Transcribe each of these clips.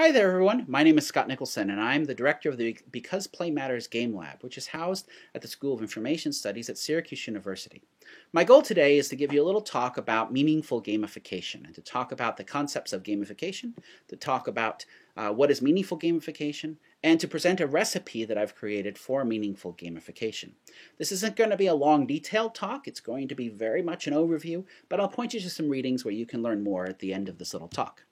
Hi there everyone, my name is Scott Nicholson and I'm the director of the Because Play Matters Game Lab, which is housed at the School of Information Studies at Syracuse University. My goal today is to give you a little talk about meaningful gamification and to talk about the concepts of gamification, to talk about what is meaningful gamification, and to present a recipe that I've created for meaningful gamification. This isn't going to be a long detailed talk, it's going to be very much an overview, but I'll point you to some readings where you can learn more at the end of this little talk.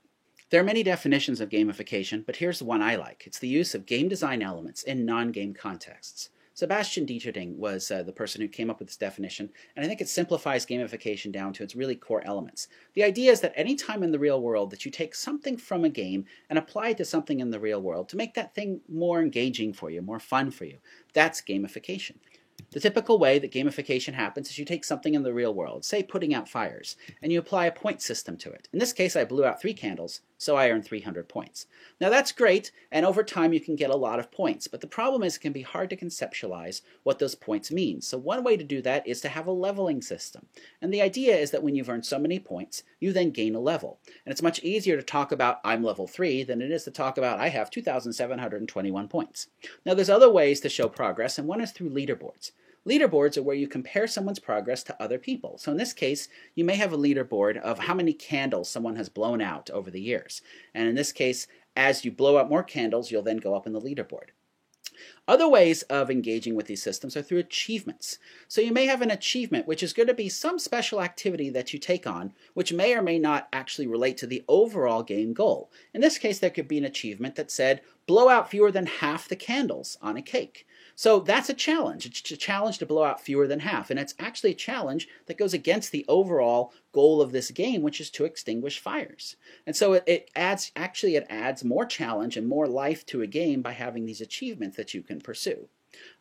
There are many definitions of gamification, but here's the one I like. It's the use of game design elements in non-game contexts. Sebastian Dieterling was the person who came up with this definition, and I think it simplifies gamification down to its really core elements. The idea is that any time in the real world that you take something from a game and apply it to something in the real world to make that thing more engaging for you, more fun for you, that's gamification. The typical way that gamification happens is you take something in the real world, say putting out fires, and you apply a point system to it. In this case, I blew out 3 candles, so I earned 300 points. Now that's great, and over time you can get a lot of points, but the problem is it can be hard to conceptualize what those points mean. So one way to do that is to have a leveling system. And the idea is that when you've earned so many points, you then gain a level. And it's much easier to talk about I'm level 3 than it is to talk about I have 2,721 points. Now there's other ways to show progress, and one is through leaderboards. Leaderboards are where you compare someone's progress to other people. So in this case, you may have a leaderboard of how many candles someone has blown out over the years. And in this case, as you blow out more candles, you'll then go up in the leaderboard. Other ways of engaging with these systems are through achievements. So you may have an achievement which is going to be some special activity that you take on, which may or may not actually relate to the overall game goal. In this case, there could be an achievement that said, blow out fewer than half the candles on a cake. So that's a challenge. It's a challenge to blow out fewer than half, and it's actually a challenge that goes against the overall goal of this game, which is to extinguish fires. And so it adds more challenge and more life to a game by having these achievements that you can pursue.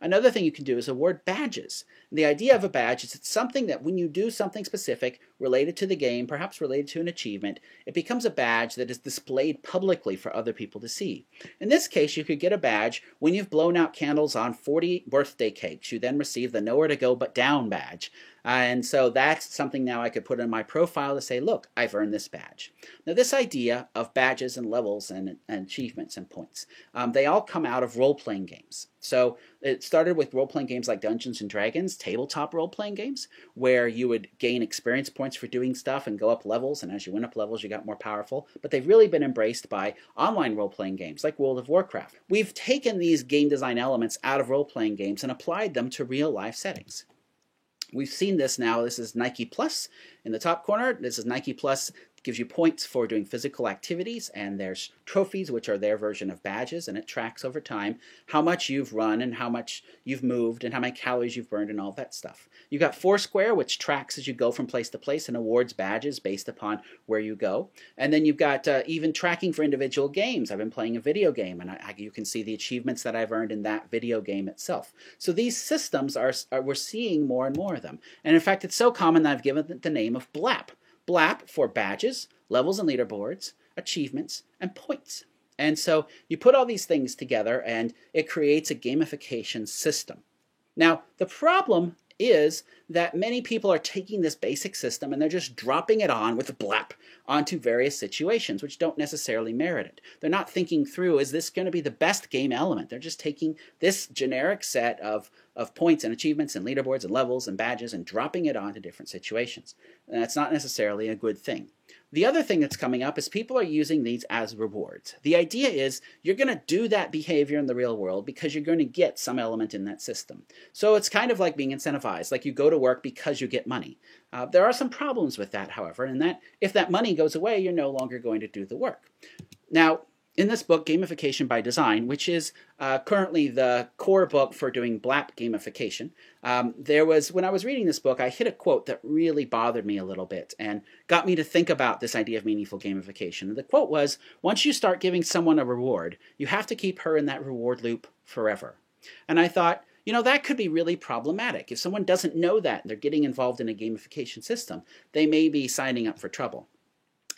Another thing you can do is award badges. And the idea of a badge is it's something that when you do something specific related to the game, perhaps related to an achievement, it becomes a badge that is displayed publicly for other people to see. In this case, you could get a badge when you've blown out candles on 40 birthday cakes. You then receive the Nowhere to Go But Down badge. And so that's something now I could put in my profile to say, look, I've earned this badge. Now this idea of badges and levels and achievements and points, they all come out of role-playing games. So it started with role-playing games like Dungeons & Dragons, tabletop role-playing games, where you would gain experience points for doing stuff and go up levels, and as you went up levels you got more powerful. But they've really been embraced by online role-playing games like World of Warcraft. We've taken these game design elements out of role-playing games and applied them to real-life settings. We've seen this now. This is Nike Plus in the top corner. This is Nike Plus. Gives you points for doing physical activities, and there's trophies, which are their version of badges, and it tracks over time how much you've run and how much you've moved and how many calories you've burned and all that stuff. You've got Foursquare, which tracks as you go from place to place and awards badges based upon where you go. And then you've got even tracking for individual games. I've been playing a video game, and you can see the achievements that I've earned in that video game itself. So these systems we're seeing more and more of them. And in fact, it's so common that I've given it the name of BLAP. BLAP for badges, levels and leaderboards, achievements, and points. And so you put all these things together and it creates a gamification system. Now, the problem is that many people are taking this basic system and they're just dropping it on with BLAP onto various situations which don't necessarily merit it. They're not thinking through, is this going to be the best game element? They're just taking this generic set of points and achievements and leaderboards and levels and badges and dropping it onto different situations. And that's not necessarily a good thing. The other thing that's coming up is people are using these as rewards. The idea is you're going to do that behavior in the real world because you're going to get some element in that system. So it's kind of like being incentivized, like you go to work because you get money. There are some problems with that, however, and that if that money goes away, you're no longer going to do the work. Now, in this book, Gamification by Design, which is currently the core book for doing BLAP gamification, when I was reading this book, I hit a quote that really bothered me a little bit and got me to think about this idea of meaningful gamification. The quote was, once you start giving someone a reward, you have to keep her in that reward loop forever. And I thought, you know, that could be really problematic. If someone doesn't know that and they're getting involved in a gamification system, they may be signing up for trouble.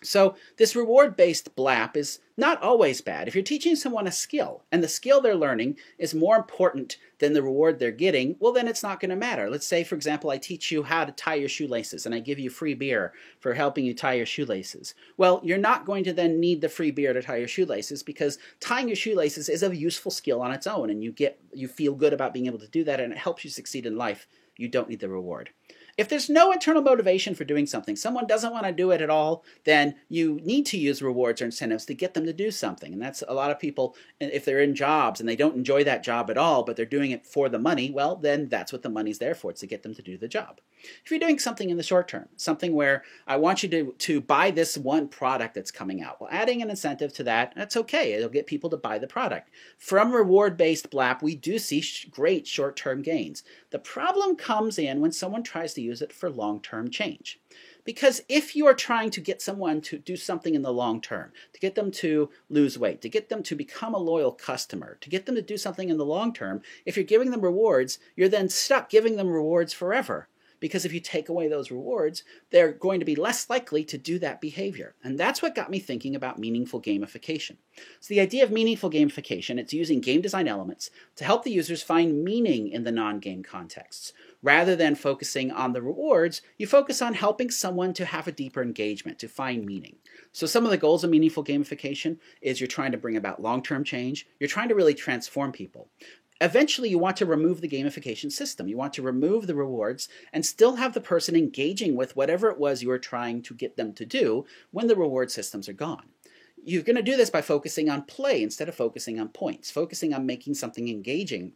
So this reward-based BLAP is not always bad. If you're teaching someone a skill and the skill they're learning is more important than the reward they're getting, well, then it's not going to matter. Let's say, for example, I teach you how to tie your shoelaces and I give you free beer for helping you tie your shoelaces. Well, you're not going to then need the free beer to tie your shoelaces because tying your shoelaces is a useful skill on its own and you feel good about being able to do that and it helps you succeed in life. You don't need the reward. If there's no internal motivation for doing something, someone doesn't want to do it at all, then you need to use rewards or incentives to get them to do something. And that's a lot of people, if they're in jobs and they don't enjoy that job at all, but they're doing it for the money, well, then that's what the money's there for. It's to get them to do the job. If you're doing something in the short term, something where I want you to buy this one product that's coming out, well, adding an incentive to that, that's okay. It'll get people to buy the product. From reward-based BLAP, we do see great short-term gains. The problem comes in when someone tries to use it for long-term change. Because if you are trying to get someone to do something in the long term, to get them to lose weight, to get them to become a loyal customer, to get them to do something in the long term, if you're giving them rewards, you're then stuck giving them rewards forever. Because if you take away those rewards, they're going to be less likely to do that behavior. And that's what got me thinking about meaningful gamification. So the idea of meaningful gamification, it's using game design elements to help the users find meaning in the non-game contexts. Rather than focusing on the rewards, you focus on helping someone to have a deeper engagement, to find meaning. So some of the goals of meaningful gamification is you're trying to bring about long-term change. You're trying to really transform people. Eventually, you want to remove the gamification system. You want to remove the rewards and still have the person engaging with whatever it was you were trying to get them to do when the reward systems are gone. You're going to do this by focusing on play instead of focusing on points, focusing on making something engaging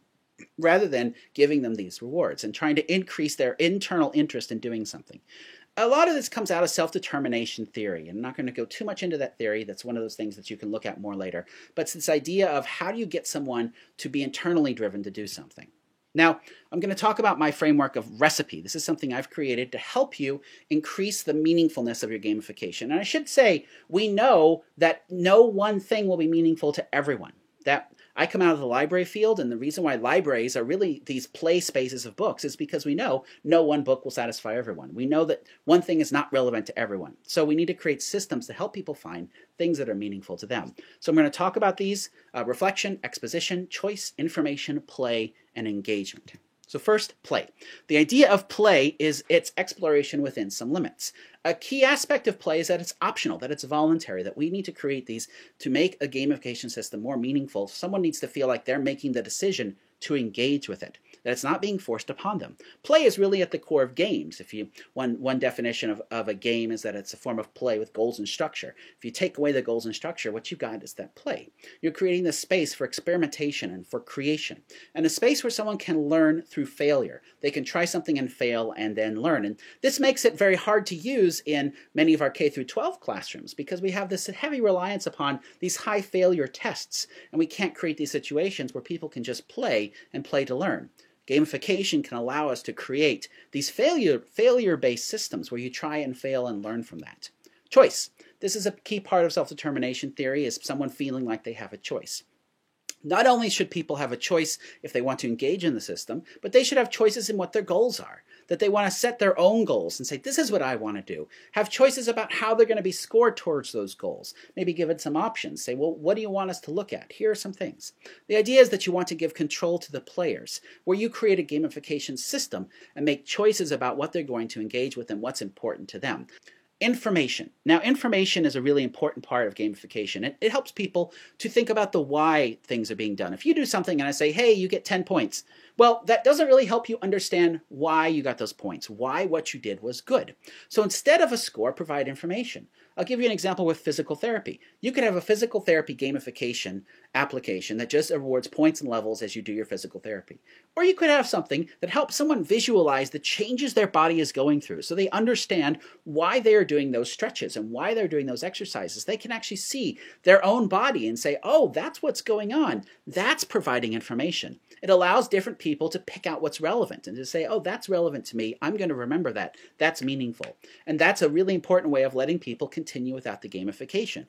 rather than giving them these rewards and trying to increase their internal interest in doing something. A lot of this comes out of self-determination theory. I'm not going to go too much into that theory. That's one of those things that you can look at more later. But it's this idea of how do you get someone to be internally driven to do something. Now, I'm going to talk about my framework of recipe. This is something I've created to help you increase the meaningfulness of your gamification. And I should say, we know that no one thing will be meaningful to everyone. That I come out of the library field, and the reason why libraries are really these play spaces of books is because we know no one book will satisfy everyone. We know that one thing is not relevant to everyone. So we need to create systems to help people find things that are meaningful to them. So I'm going to talk about these: reflection, exposition, choice, information, play, and engagement. So first, play. The idea of play is its exploration within some limits. A key aspect of play is that it's optional, that it's voluntary, that we need to create these to make a gamification system more meaningful. Someone needs to feel like they're making the decision to engage with it, that it's not being forced upon them. Play is really at the core of games. One definition of a game is that it's a form of play with goals and structure. If you take away the goals and structure, what you've got is that play. You're creating this space for experimentation and for creation, and a space where someone can learn through failure. They can try something and fail and then learn. And this makes it very hard to use in many of our K through 12 classrooms because we have this heavy reliance upon these high failure tests, and we can't create these situations where people can just play and play to learn. Gamification can allow us to create these failure-based systems where you try and fail and learn from that. Choice. This is a key part of self-determination theory, is someone feeling like they have a choice. Not only should people have a choice if they want to engage in the system, but they should have choices in what their goals are. That they want to set their own goals and say, this is what I want to do. Have choices about how they're going to be scored towards those goals. Maybe give it some options. Say, well, what do you want us to look at? Here are some things. The idea is that you want to give control to the players, where you create a gamification system and make choices about what they're going to engage with and what's important to them. Information. Now, information is a really important part of gamification. It helps people to think about the why things are being done. If you do something and I say, hey, you get 10 points, well, that doesn't really help you understand why you got those points, why what you did was good. So instead of a score, provide information. I'll give you an example with physical therapy. You could have a physical therapy gamification application that just awards points and levels as you do your physical therapy. Or you could have something that helps someone visualize the changes their body is going through so they understand why they are doing those stretches and why they're doing those exercises. They can actually see their own body and say, oh, that's what's going on. That's providing information. It allows different people to pick out what's relevant and to say, oh, that's relevant to me. I'm going to remember that. That's meaningful. And that's a really important way of letting people continue without the gamification.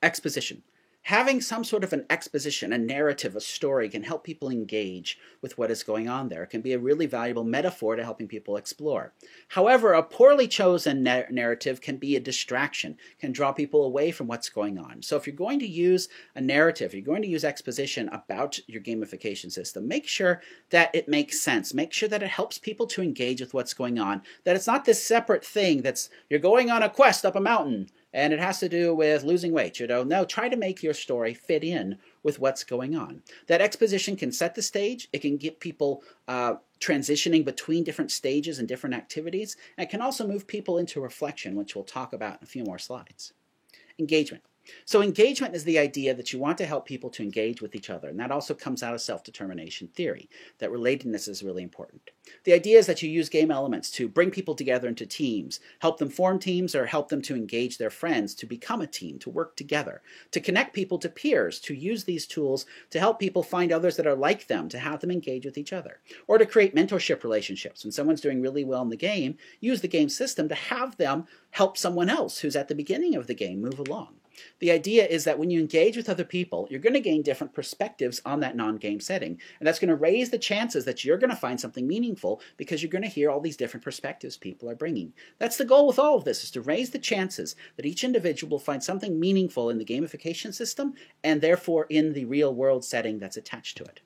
Exposition. Having some sort of an exposition, a narrative, a story can help people engage with what is going on there. It can be a really valuable metaphor to helping people explore. However, a poorly chosen narrative can be a distraction, can draw people away from what's going on. So if you're going to use a narrative, you're going to use exposition about your gamification system, make sure that it makes sense. Make sure that it helps people to engage with what's going on, that it's not this separate thing that's you're going on a quest up a mountain and it has to do with losing weight. No, try to make your story fit in with what's going on. That exposition can set the stage. It can get people transitioning between different stages and different activities. And it can also move people into reflection, which we'll talk about in a few more slides. Engagement. So engagement is the idea that you want to help people to engage with each other, and that also comes out of self-determination theory, that relatedness is really important. The idea is that you use game elements to bring people together into teams, help them form teams, or help them to engage their friends to become a team, to work together, to connect people to peers, to use these tools to help people find others that are like them, to have them engage with each other, or to create mentorship relationships. When someone's doing really well in the game, use the game system to have them help someone else who's at the beginning of the game move along. The idea is that when you engage with other people, you're going to gain different perspectives on that non-game setting. And that's going to raise the chances that you're going to find something meaningful because you're going to hear all these different perspectives people are bringing. That's the goal with all of this, is to raise the chances that each individual will find something meaningful in the gamification system and therefore in the real world setting that's attached to it.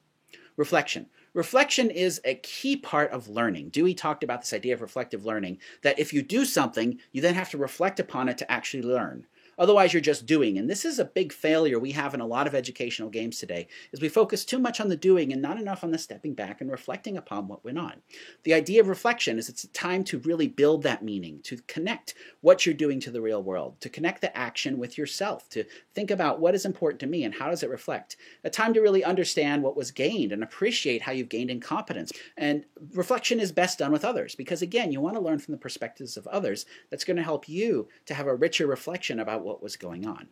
Reflection. Reflection is a key part of learning. Dewey talked about this idea of reflective learning, that if you do something, you then have to reflect upon it to actually learn. Otherwise, you're just doing. And this is a big failure we have in a lot of educational games today, is we focus too much on the doing and not enough on the stepping back and reflecting upon what went on. The idea of reflection is it's a time to really build that meaning, to connect what you're doing to the real world, to connect the action with yourself, to think about what is important to me and how does it reflect. A time to really understand what was gained and appreciate how you've gained in competence. And reflection is best done with others because, again, you want to learn from the perspectives of others. That's going to help you to have a richer reflection about what was going on.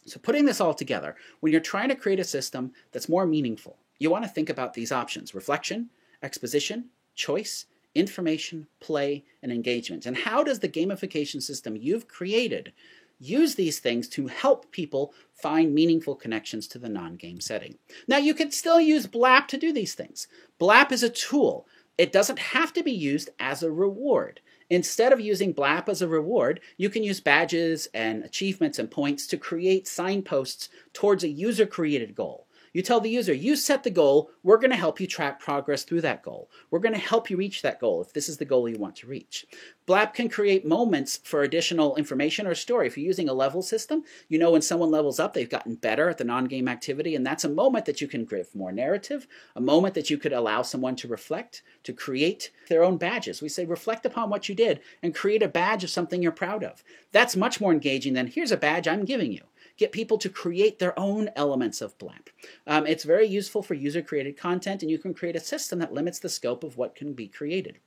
So putting this all together, when you're trying to create a system that's more meaningful, you want to think about these options: reflection, exposition, choice, information, play, and engagement. And how does the gamification system you've created use these things to help people find meaningful connections to the non-game setting? Now, you can still use BLAP to do these things. BLAP is a tool. It doesn't have to be used as a reward. Instead of using BLAP as a reward, you can use badges and achievements and points to create signposts towards a user-created goal. You tell the user, you set the goal, we're going to help you track progress through that goal. We're going to help you reach that goal if this is the goal you want to reach. BLAP can create moments for additional information or story. If you're using a level system, you know when someone levels up, they've gotten better at the non-game activity, and that's a moment that you can give more narrative, a moment that you could allow someone to reflect, to create their own badges. We say reflect upon what you did and create a badge of something you're proud of. That's much more engaging than here's a badge I'm giving you. Get people to create their own elements of BLAP. It's very useful for user-created content, and you can create a system that limits the scope of what can be created.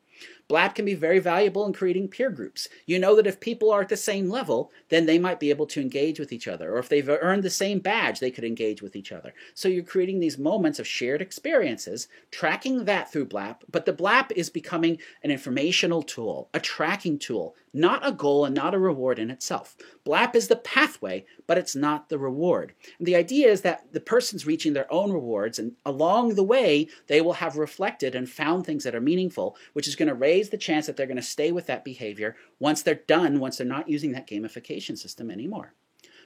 BLAP can be very valuable in creating peer groups. You know that if people are at the same level, then they might be able to engage with each other. Or if they've earned the same badge, they could engage with each other. So you're creating these moments of shared experiences, tracking that through BLAP, but the BLAP is becoming an informational tool, a tracking tool, not a goal and not a reward in itself. BLAP is the pathway, but it's not the reward. And the idea is that the person's reaching their own rewards, and along the way, they will have reflected and found things that are meaningful, which is going to raise the chance that they're going to stay with that behavior once they're done, once they're not using that gamification system anymore.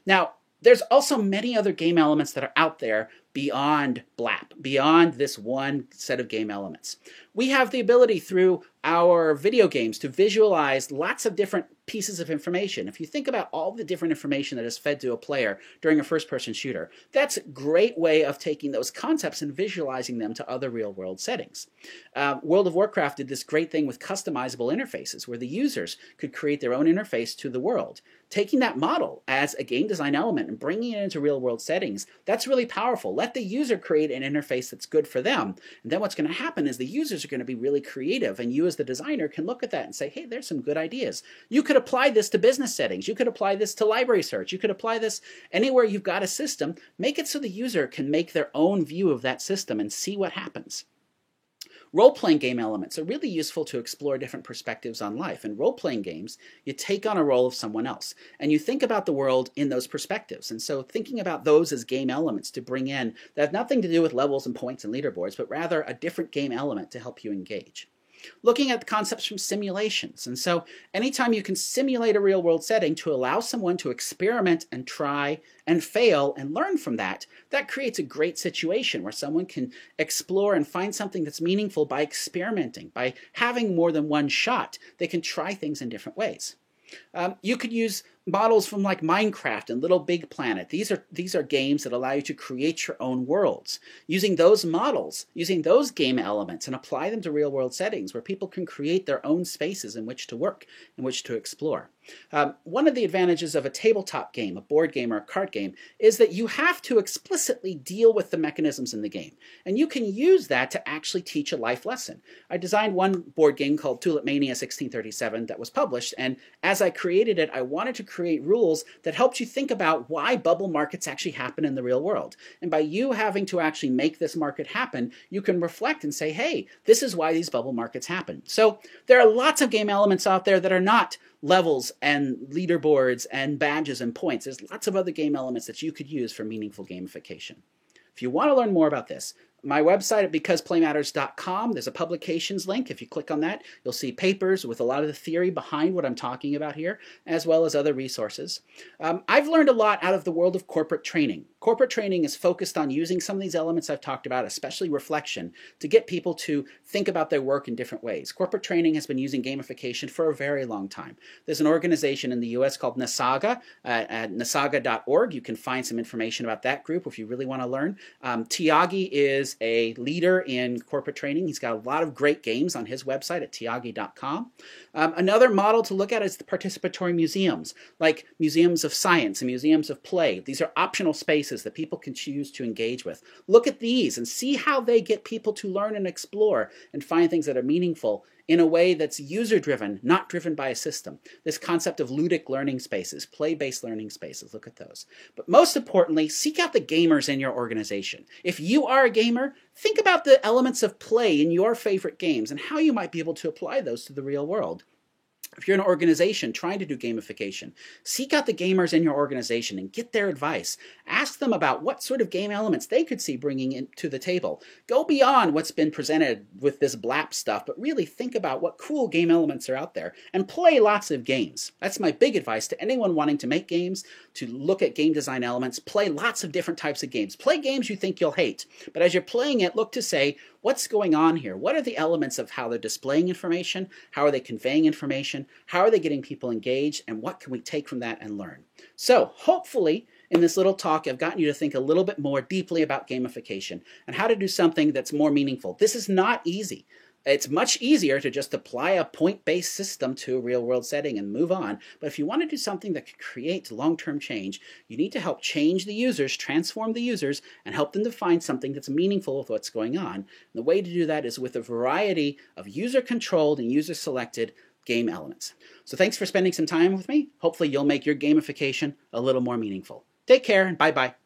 Now, there's also many other game elements that are out there beyond BLAP, beyond this one set of game elements. We have the ability through our video games to visualize lots of different pieces of information. If you think about all the different information that is fed to a player during a first-person shooter, that's a great way of taking those concepts and visualizing them to other real-world settings. World of Warcraft did this great thing with customizable interfaces where the users could create their own interface to the world. Taking that model as a game design element and bringing it into real-world settings, that's really powerful. Let the user create an interface that's good for them. And then what's going to happen is the users are going to be really creative, and you as the designer can look at that and say, hey, there's some good ideas. You could apply this to business settings. You could apply this to library search. You could apply this anywhere you've got a system. Make it so the user can make their own view of that system and see what happens. Role-playing game elements are really useful to explore different perspectives on life. In role-playing games, you take on a role of someone else, and you think about the world in those perspectives. And so thinking about those as game elements to bring in that have nothing to do with levels and points and leaderboards, but rather a different game element to help you engage. Looking at the concepts from simulations. And so anytime you can simulate a real-world setting to allow someone to experiment and try and fail and learn from that, that creates a great situation where someone can explore and find something that's meaningful by experimenting, by having more than one shot. They can try things in different ways. You could use models from like Minecraft and Little Big Planet. These are games that allow you to create your own worlds. Using those models, using those game elements and apply them to real world settings where people can create their own spaces in which to work, in which to explore. One of the advantages of a tabletop game, a board game or a card game, is that you have to explicitly deal with the mechanisms in the game. And you can use that to actually teach a life lesson. I designed one board game called Tulip Mania 1637 that was published, and as I created it, I wanted to create rules that helped you think about why bubble markets actually happen in the real world. And by you having to actually make this market happen, you can reflect and say, hey, this is why these bubble markets happen. So there are lots of game elements out there that are not levels and leaderboards and badges and points. There's lots of other game elements that you could use for meaningful gamification. If you want to learn more about this, my website at becauseplaymatters.com, there's a publications link. If you click on that, you'll see papers with a lot of the theory behind what I'm talking about here, as well as other resources. I've learned a lot out of the world of corporate training. Corporate training is focused on using some of these elements I've talked about, especially reflection, to get people to think about their work in different ways. Corporate training has been using gamification for a very long time. There's an organization in the US called NASAGA at nasaga.org. You can find some information about that group if you really want to learn. Tiagi is a leader in corporate training. He's got a lot of great games on his website at tiagi.com. Another model to look at is the participatory museums, like museums of science and museums of play. These are optional spaces that people can choose to engage with. Look at these and see how they get people to learn and explore and find things that are meaningful in a way that's user-driven, not driven by a system. This concept of ludic learning spaces, play-based learning spaces, look at those. But most importantly, seek out the gamers in your organization. If you are a gamer, think about the elements of play in your favorite games and how you might be able to apply those to the real world. If you're an organization trying to do gamification, seek out the gamers in your organization and get their advice. Ask them about what sort of game elements they could see bringing into the table. Go beyond what's been presented with this BLAP stuff, but really think about what cool game elements are out there and play lots of games. That's my big advice to anyone wanting to make games, to look at game design elements. Play lots of different types of games. Play games you think you'll hate, but as you're playing it, look to say, what's going on here? What are the elements of how they're displaying information? How are they conveying information? How are they getting people engaged? And what can we take from that and learn? So hopefully in this little talk, I've gotten you to think a little bit more deeply about gamification and how to do something that's more meaningful. This is not easy. It's much easier to just apply a point-based system to a real-world setting and move on. But if you want to do something that could create long-term change, you need to help change the users, transform the users, and help them to find something that's meaningful with what's going on. And the way to do that is with a variety of user-controlled and user-selected game elements. So thanks for spending some time with me. Hopefully you'll make your gamification a little more meaningful. Take care and bye-bye.